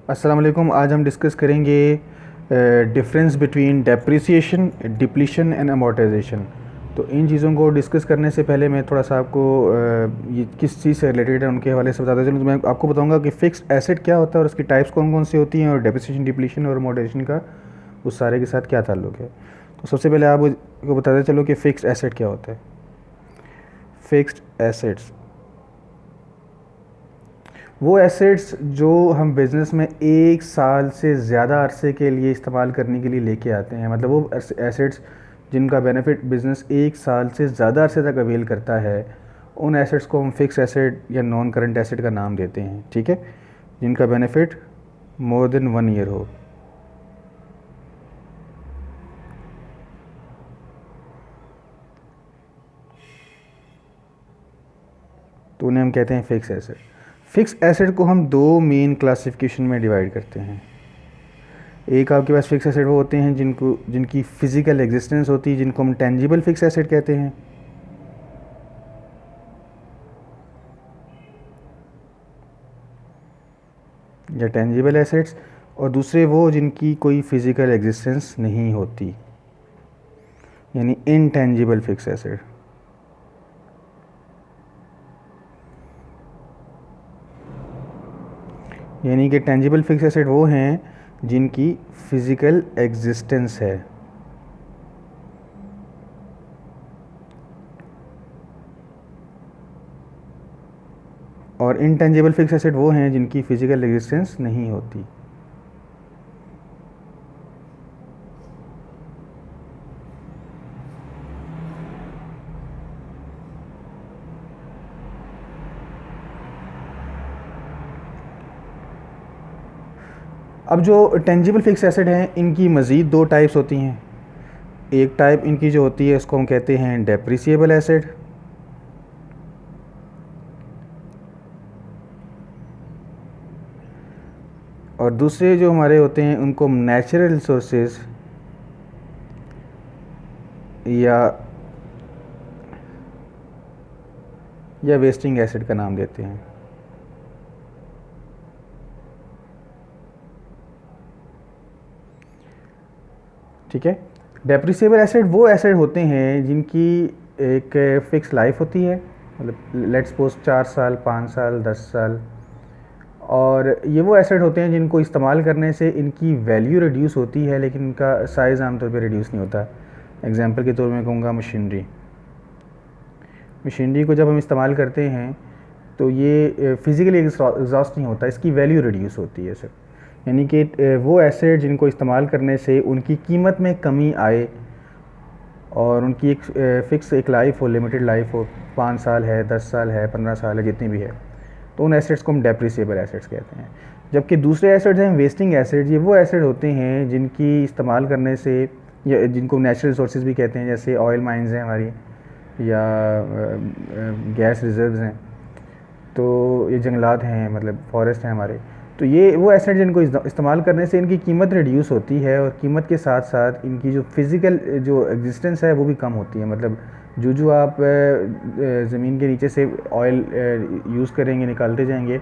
अस्सलाम वालेकुम। आज हम डिस्कस करेंगे difference between depreciation, depletion and amortisation. तो इन चीज़ों को डिस्कस करने से पहले मैं थोड़ा सा आपको ये किस चीज़ से रिलेटेड है उनके हवाले से बताता चलूँ। तो मैं आपको बताऊंगा कि फ़िक्स्ड एसेट क्या होता है और उसकी टाइप्स कौन कौन सी होती हैं, और डेप्रिसिएशन, डिप्लीशन और अमोर्टाइजेशन का उस सारे के साथ क्या ताल्लुक है। तो सबसे पहले आपको बताते चलो कि फ़िक्स्ड एसेट क्या होता है। फ़िक्स्ड एसेट्स वो एसेट्स जो हम बिज़नेस में 1 साल से ज़्यादा अरसे के लिए इस्तेमाल करने के लिए लेके आते हैं, मतलब वो एसेट्स जिनका बेनिफिट बिज़नेस 1 साल से ज़्यादा अरसे तक अवेल करता है, उन एसेट्स को हम फिक्स एसेट या नॉन करंट एसेट का नाम देते हैं। ठीक है, जिनका बेनिफिट मोर देन 1 ईयर हो, तो उन्हें हम कहते हैं फिक्स एसेट। फिक्स एसेट को हम दो मेन क्लासिफिकेशन में डिवाइड करते हैं। एक आपके पास फिक्स एसेट वो होते हैं जिनकी फ़िज़िकल एग्जिस्टेंस होती है, जिनको हम टेंजिबल फिक्स एसेट कहते हैं, या टेंजिबल एसेट्स। और दूसरे वो जिनकी कोई फ़िज़िकल एग्जिस्टेंस नहीं होती, यानी इनटेंजिबल फिक्स एसेट। यानी कि टेंजिबल फिक्स एसेट वो हैं जिनकी फ़िज़िकल एग्जिस्टेंस है, और इनटेंजिबल फिक्स एसेट वो हैं जिनकी फ़िज़िकल एग्जिस्टेंस नहीं होती। अब जो टेंजिबल फिक्स एसेट हैं, इनकी मज़ीद दो टाइप्स होती हैं। एक टाइप इनकी जो होती है उसको हम कहते हैं डेप्रिसिएबल एसेट, और दूसरे जो हमारे होते हैं उनको हम नेचुरल रिसोर्सेज या वेस्टिंग एसिड का नाम देते हैं। ठीक है, डेप्रिसिएबल एसिड वो एसिड होते हैं जिनकी एक फ़िक्स लाइफ होती है, मतलब लेट्स सपोज 4 साल, 5 साल, 10 साल। और ये वो एसिड होते हैं जिनको इस्तेमाल करने से इनकी वैल्यू रिड्यूस होती है, लेकिन इनका साइज़ आमतौर पर रिड्यूस नहीं होता। एग्जांपल के तौर में कहूँगा मशीनरी। मशीनरी को जब हम इस्तेमाल करते हैं तो ये फ़िज़िकली एग्जॉस्ट नहीं होता, इसकी वैल्यू रिड्यूस होती है सर। यानी कि वो एसेट जिनको इस्तेमाल करने से उनकी कीमत में कमी आए और उनकी एक फ़िक्स एक लाइफ हो, लिमिटेड लाइफ हो, 5 साल है, 10 साल है, 15 साल है, जितनी भी है, तो उन एसेट्स को हम डेप्रिसिएबल एसेट्स कहते हैं। जबकि दूसरे एसेट्स हैं वेस्टिंग एसेट्स। ये वो एसेट होते हैं जिनकी इस्तेमाल करने से, या जिनको नेचुरल रिसोर्सेज भी कहते हैं, जैसे ऑयल माइंस हैं हमारी, या गैस रिजर्व्स हैं, तो ये जंगलात हैं, मतलब फॉरेस्ट हैं हमारे। तो ये वो एसेट जिनको इस्तेमाल करने से इनकी कीमत रिड्यूस होती है, और कीमत के साथ साथ इनकी जो फ़िज़िकल जो एग्जिस्टेंस है वो भी कम होती है। मतलब जो आप ज़मीन के नीचे से ऑयल यूज़ करेंगे, निकालते जाएंगे,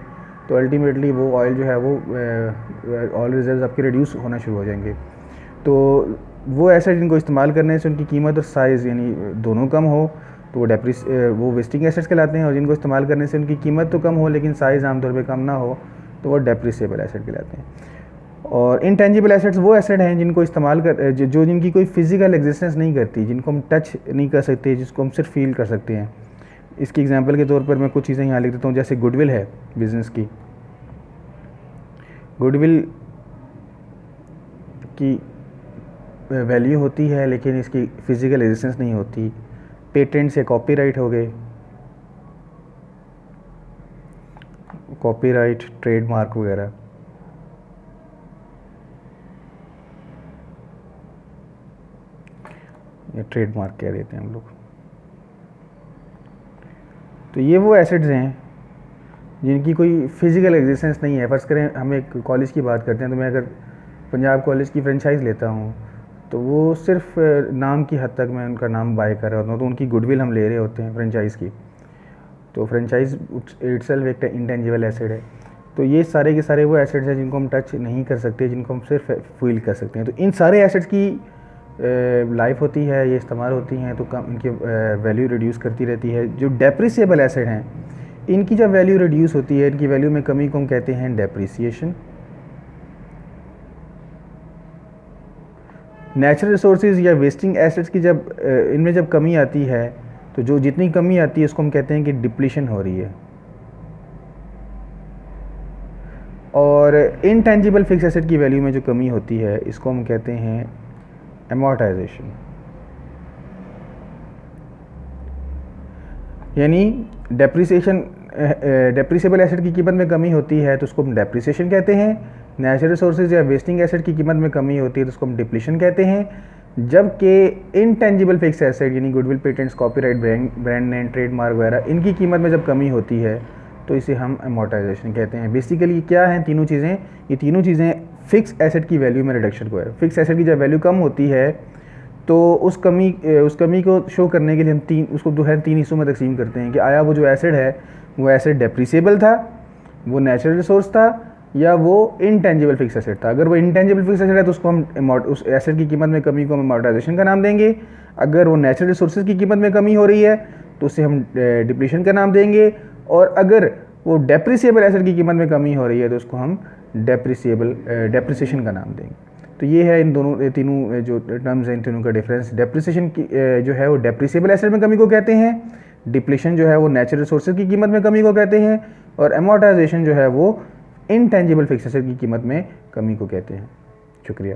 तो अल्टीमेटली वो ऑयल जो है वो ऑयल रिजर्व्स आपके रिड्यूस होना शुरू हो जाएंगे। तो वो एसेट जिनको इस्तेमाल करने से उनकी कीमत और साइज़ यानी दोनों कम हो, तो वो वेस्टिंग एसेट्स कहलाते हैं। और जिनको इस्तेमाल करने से उनकी कीमत तो कम हो लेकिन साइज़ आमतौर पे कम ना हो, तो वो डेप्रिसिएबल एसेट कहलाते हैं। और इनटेंजिबल एसेट्स वो एसेट हैं जिनको इस्तेमाल कर जो जिनकी कोई फ़िज़िकल एग्जिस्टेंस नहीं करती, जिनको हम टच नहीं कर सकते, जिसको हम सिर्फ फील कर सकते हैं। इसकी एग्जांपल के तौर पर मैं कुछ चीज़ें यहाँ लिख देता हूँ, जैसे गुडविल है बिज़नेस की। गुडविल की वैल्यू होती है लेकिन इसकी फ़िज़िकल एग्जिस्टेंस नहीं होती। पेटेंट्स या कॉपीराइट हो गए, कॉपीराइट, ट्रेडमार्क वगैरह। या ट्रेडमार्क कह देते हैं हम लोग। तो ये वो एसेट्स हैं जिनकी कोई फ़िज़िकल एग्जिस्टेंस नहीं है। फ़र्ज़ करें हम एक कॉलेज की बात करते हैं, तो मैं अगर पंजाब कॉलेज की फ्रेंचाइज़ लेता हूँ, तो वो सिर्फ नाम की हद तक मैं उनका नाम बाय कर रहा होता हूँ, तो उनकी गुडविल हम ले रहे होते हैं फ्रेंचाइज़ की। तो फ्रेंचाइज़ इटसेल्फ एक इंटेंजिबल एसेट है। तो ये सारे के सारे वो एसेट्स हैं जिनको हम टच नहीं कर सकते, जिनको हम सिर्फ फील कर सकते हैं। तो इन सारे एसेट्स की लाइफ होती है, ये इस्तेमाल होती हैं, तो कम इनकी वैल्यू रिड्यूस करती रहती है। जो डेप्रिसिएबल एसेट हैं, इनकी जब वैल्यू रिड्यूस होती है, इनकी वैल्यू में कमी को हम कहते हैं डेप्रिसिएशन। नेचुरल रिसोर्सेज या वेस्टिंग एसेट्स की जब इनमें जब कमी आती है, तो जो जितनी कमी आती है उसको हम कहते हैं कि डिप्लीशन हो रही है। और इनटेंजिबल फिक्स एसेट की वैल्यू में जो कमी होती है, इसको हम कहते हैं एमोर्टाइजेशन। यानी डेप्रिसिएबल एसेट की कीमत में कमी होती है तो उसको हम डेप्रिसिएशन कहते हैं। नेचुरल रिसोर्सेज या वेस्टिंग एसेट की कीमत में कमी होती है तो उसको हम डिप्लीशन कहते हैं। जबकि इनटेंजिबल फिक्स एसेट यानी goodwill, patents, copyright, brand name, trademark वगैरह, इनकी कीमत में जब कमी होती है तो इसे हम एमोर्टाइजेशन कहते हैं। बेसिकली क्या हैं तीनों चीज़ें? ये तीनों चीज़ें फिक्स एसेट की वैल्यू में रिडक्शन को है। फिक्स एसेट की जब वैल्यू कम होती है तो उस कमी को शो करने के लिए हम उसको जो है तीन हिस्सों में तकसीम करते हैं कि आया वो जो एसेट है वो एसेट डेप्रिसिएबल था, वो नेचुरल रिसोर्स था, या वो इनटेंजिबल फिक्स एसेट था। अगर वो इनटेंजिबल फिक्स एसेट है तो उसको हम उस एसेट की कीमत में कमी को हम एमोर्टाइजेशन का नाम देंगे। अगर वो नेचुरल रिसोर्सेज की कीमत में कमी हो रही है तो उसे हम डिप्लीशन का नाम देंगे। और अगर वो डेप्रिसिएबल एसेट की कीमत में कमी हो रही है तो उसको हम डेप्रिसिएशन का नाम देंगे। तो ये है इन दोनों तीनों जो टर्म्स हैं, इन तीनों का डिफरेंस। डेप्रिसिएशन की जो है वो डेप्रिसिएबल एसेट में कमी को कहते हैं, डिप्लीशन जो है वो नेचुरल रिसोर्सेज की कीमत में कमी को कहते हैं, और एमोर्टाइजेशन जो है वो इनटेंजिबल फिक्स एसेट की कीमत में कमी को कहते हैं। शुक्रिया।